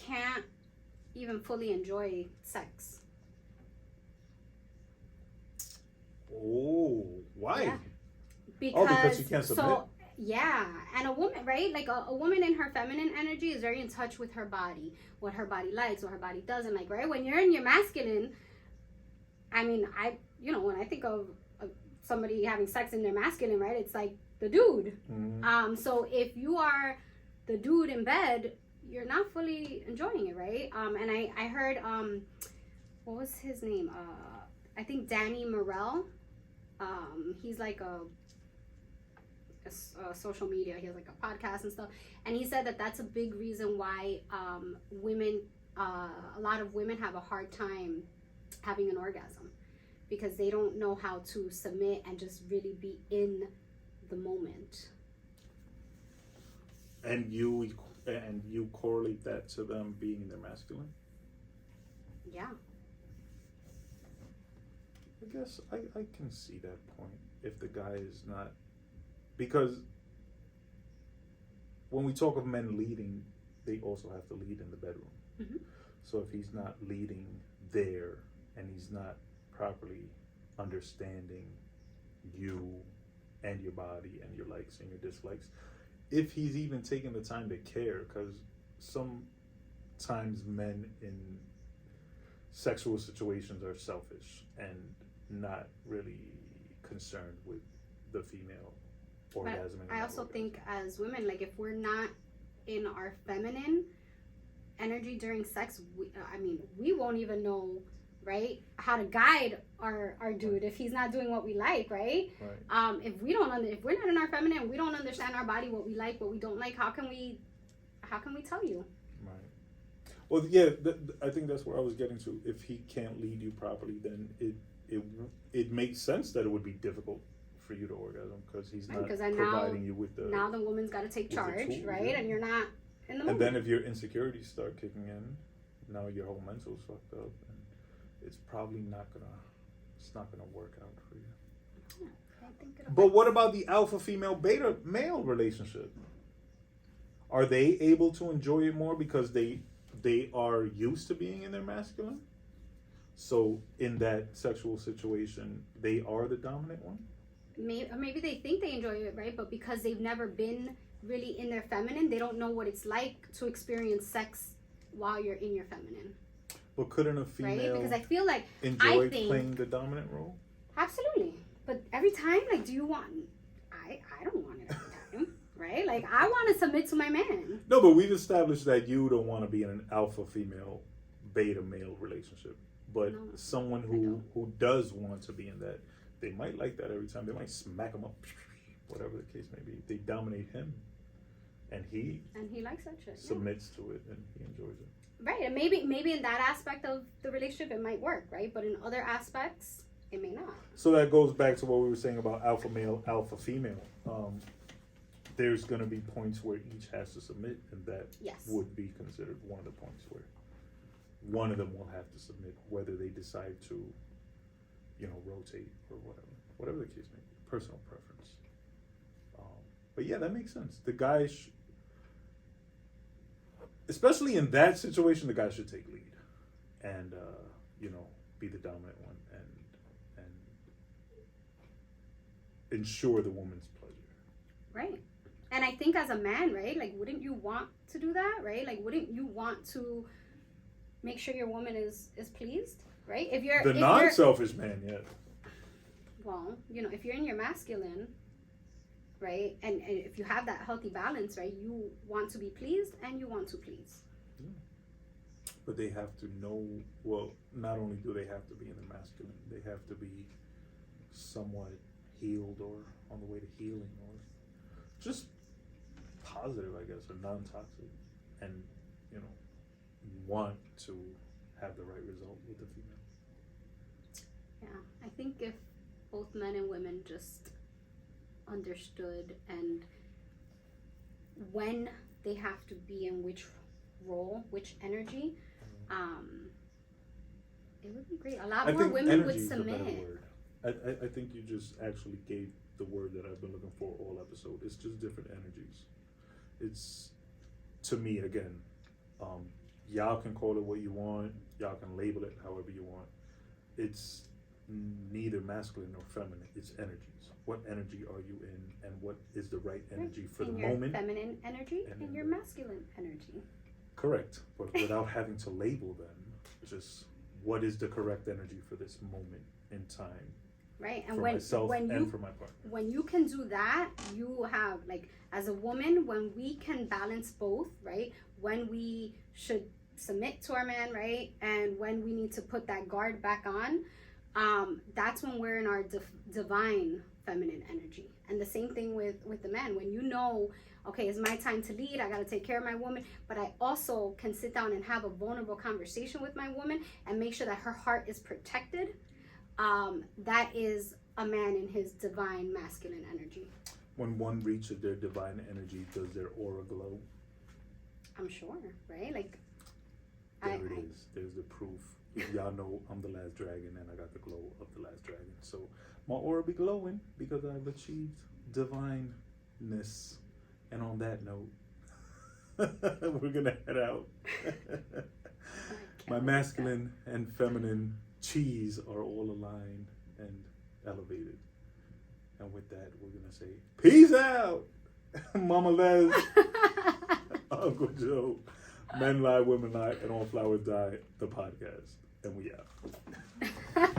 can't even fully enjoy sex. Oh, why? Yeah. Because she can't submit. Yeah, and a woman, right? Like a woman in her feminine energy is very in touch with her body, what her body likes, what her body doesn't like, right? When you're in your masculine, I mean, when I think of somebody having sex in their masculine, right, it's like the dude. Mm-hmm. So if you are the dude in bed, you're not fully enjoying it, right? And I heard, what was his name? I think Danny Morell. He's like a social media. He has like a podcast and stuff, and he said that that's a big reason why women, a lot of women have a hard time having an orgasm, because they don't know how to submit and just really be in the moment. And you correlate that to them being in their masculine? Yeah. I guess I can see that point if the guy is not, because when we talk of men leading, they also have to lead in the bedroom. Mm-hmm. So if he's not leading there and he's not properly understanding you and your body and your likes and your dislikes, if he's even taking the time to care, because sometimes men in sexual situations are selfish and not really concerned with the female orgasm. I also think as women, like if we're not in our feminine energy during sex, we won't even know, right, how to guide our dude if he's not doing what we like, right? If we're not in our feminine, we don't understand our body, what we like, what we don't like, how can we tell you? Right. Well, yeah, I think that's where I was getting to. If he can't lead you properly, then it makes sense that it would be difficult for you to orgasm, because he's not providing you with the. Now the woman's got to take charge, tools, right? Yeah. And you're not in the moment. And then if your insecurities start kicking in, now your whole mental's fucked up, and it's probably not gonna work out for you. Yeah, I think but what about the alpha female beta male relationship? Are they able to enjoy it more because they are used to being in their masculine? So in that sexual situation, they are the dominant one? Maybe they think they enjoy it, right? But because they've never been really in their feminine, they don't know what it's like to experience sex while you're in your feminine. But couldn't a female, right? Because I feel like enjoy playing the dominant role? Absolutely. But every time, like, do you want... I don't want it every time, right? Like, I want to submit to my man. No, but we've established that you don't want to be in an alpha female, beta male relationship. But someone who does want to be in that, they might like that every time. They might smack him up, whatever the case may be. They dominate him, and he likes that shit. Submits to it, and he enjoys it. Right, and maybe in that aspect of the relationship it might work, right? But in other aspects, it may not. So that goes back to what we were saying about alpha male, alpha female. There's going to be points where each has to submit, and that would be considered one of the points where one of them will have to submit, whether they decide to, rotate or whatever the case may be, personal preference. But yeah, that makes sense. The guy, especially in that situation, the guy should take lead, and be the dominant one, and ensure the woman's pleasure. Right. And I think as a man, right, like, wouldn't you want to do that, right? Like, wouldn't you want to make sure your woman is pleased, right? If you're the non-selfish man, yeah. Well, if you're in your masculine, right, and if you have that healthy balance, right, you want to be pleased and you want to please. Yeah. But they have to know, well, not only do they have to be in the masculine, they have to be somewhat healed or on the way to healing, or just positive, I guess, or non-toxic, and want to have the right result with the female. Yeah, I think if both men and women just understood and when they have to be in which role, which energy, it would be great. A lot more women would submit. I think you just actually gave the word that I've been looking for all episode. It's just different energies. It's, to me, again, y'all can call it what you want. Y'all can label it however you want. It's neither masculine nor feminine. It's energies. What energy are you in, and what is the right energy for the moment? Your feminine energy and your masculine energy. Correct, but without having to label them, just what is the correct energy for this moment in time. Right. And for when myself when and you for my partner. when you can do that, you have, like, as a woman, when we can balance both, right? When we should submit to our man, right? And when we need to put that guard back on, that's when we're in our divine feminine energy. And the same thing with the man. When you know, okay, it's my time to lead, I got to take care of my woman, but I also can sit down and have a vulnerable conversation with my woman and make sure that her heart is protected. That is a man in his divine masculine energy. When one reaches their divine energy, does their aura glow? I'm sure, right? Like, there it is. There's the proof. Y'all know I'm the last dragon, and I got the glow of the last dragon. So my aura be glowing because I've achieved divineness. And on that note, we're gonna head out. My masculine and feminine cheese are all aligned and elevated. And with that, we're gonna say peace out. Mama Les, Uncle Joe, Men Lie, Women Lie, and All Flowers Die, the podcast. And we out.